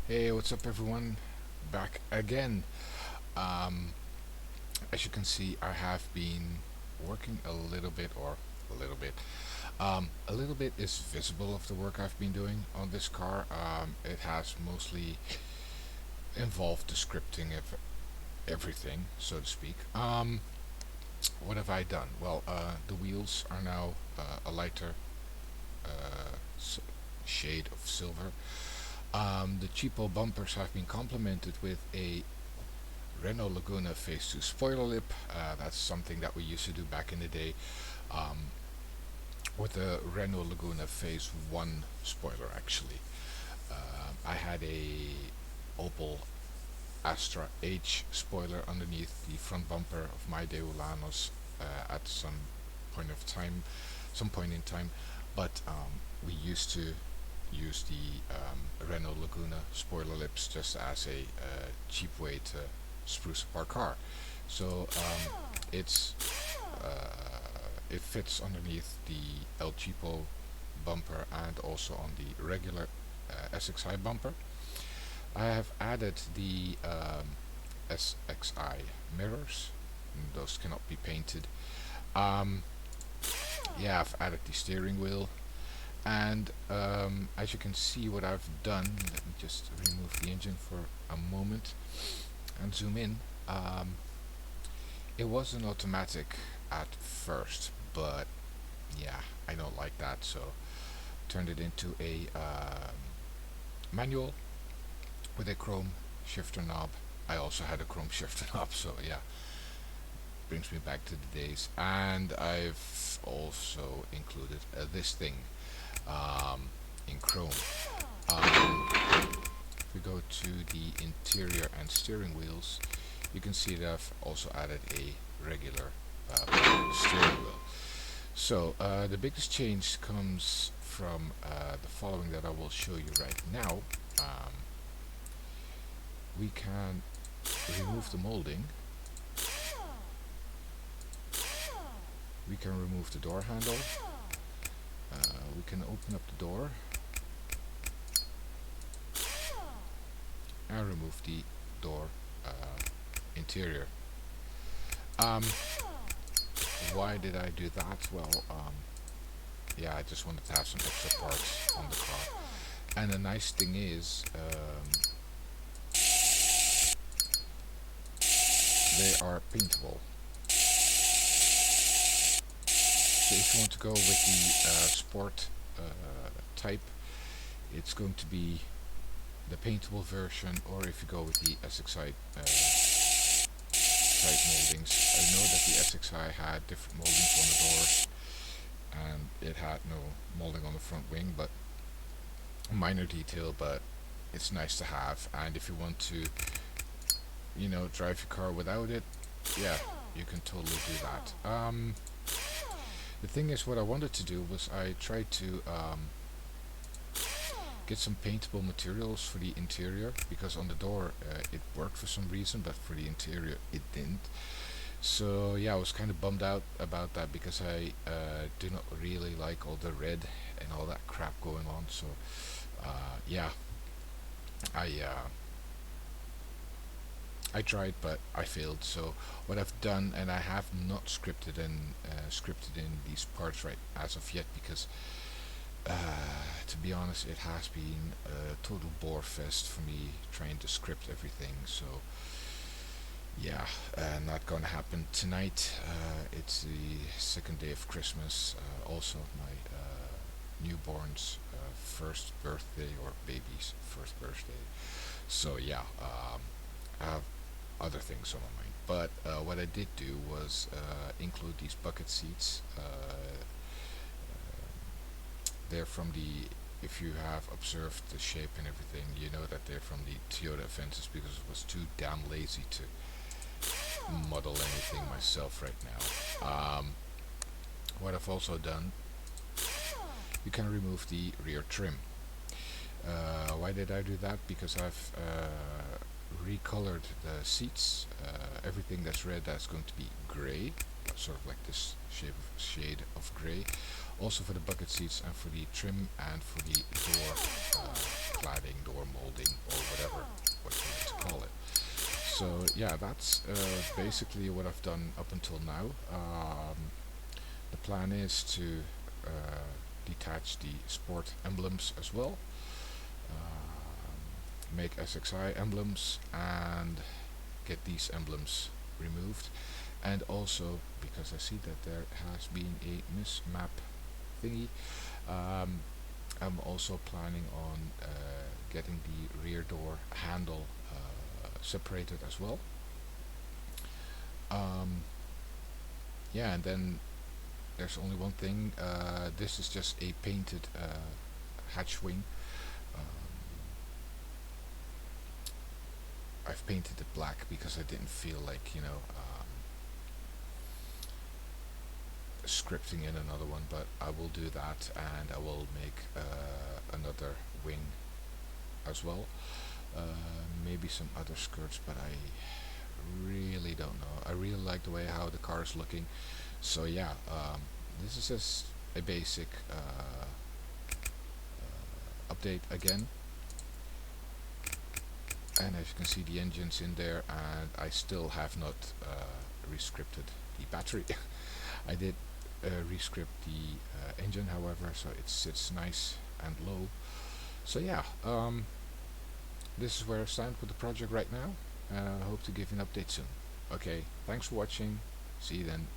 Hey, what's up, everyone? Back again. Um, as you can see, I have been working a little bit, or a little bit. A little bit is visible of the work I've been doing on this car. It has mostly involved the scripting of everything, so to speak. What have I done? Well, the wheels are now a lighter uh, s- shade of silver. The cheapo bumpers have been complemented with a Renault Laguna Phase 2 spoiler lip. That's something that we used to do back in the day with the Renault Laguna Phase 1 spoiler, actually. I had a Opel Astra H spoiler underneath the front bumper of my Deulanos at some point in time, but we used to use the Renault Laguna spoiler lips just as a cheap way to spruce up our car. So it's it fits underneath the El Cheapo bumper and also on the regular SXI bumper. I have added the SXI mirrors. Those cannot be painted. Um, yeah, I've added the steering wheel, and as you can see, what I've done. Let me just remove the engine for a moment and zoom in. Um, it was an automatic at first, but yeah, I don't like that, so turned it into a manual with a chrome shifter knob. I also had a chrome shifter knob, so yeah, brings me back to the days. And I've also included this thing in chrome. If we go to the interior and steering wheels, you can see that I've also added a regular steering wheel. So the biggest change comes from the following that I will show you right now. Um, we can remove the molding. We can remove the door handle. We can open up the door and remove the door interior. Um, why did I do that? Well, yeah, I just wanted to have some extra parts on the car. And the nice thing is, they are paintable. So if you want to go with the sport type, it's going to be the paintable version, or if you go with the SXI type moldings. I know that the SXI had different moldings on the doors, and it had no molding on the front wing, but minor detail, but it's nice to have. And if you want to, drive your car without it, yeah, you can totally do that. The thing is, what I wanted to do was I tried to get some paintable materials for the interior, because on the door it worked for some reason, but for the interior it didn't. So yeah, I was kind of bummed out about that, because I do not really like all the red and all that crap going on. So yeah, I uh, I tried, but I failed. So what I've done, and I have not scripted in these parts right as of yet, because to be honest, it has been a total bore fest for me trying to script everything. So yeah, not gonna happen tonight. It's the second day of Christmas, also my newborn's first birthday, or baby's first birthday. So yeah, I have other things on my mind. But what I did do was include these bucket seats. They're from the, if you have observed the shape and everything, you know that they're from the Toyota Aventus, because I was too damn lazy to model anything myself right now. What I've also done, you can remove the rear trim. Why did I do that? Because I've recolored the seats. Everything that's red, that's going to be gray, sort of like this shade of gray. Also for the bucket seats and for the trim and for the door cladding, door molding, or So yeah, that's basically what I've done up until now. The plan is to detach the sport emblems as well, make SXI emblems, and get these emblems removed. And also, because I see that there has been a mismap thingy, um, I'm also planning on getting the rear door handle separated as well. Um, yeah, and then there's only one thing. This is just a painted hatch wing. Um, I've painted it black because I didn't feel like, scripting in another one, but I will do that, and I will make another wing as well. Maybe some other skirts, but I really don't know. I really like the way how the car is looking. So yeah, this is just a basic update again, and as you can see, the engine's in there, and I still have not rescripted the battery. I did rescript the engine, however, so it sits nice and low. So yeah, this is where I stand with the project right now. Hope to give you an update soon. Okay, thanks for watching. See you then.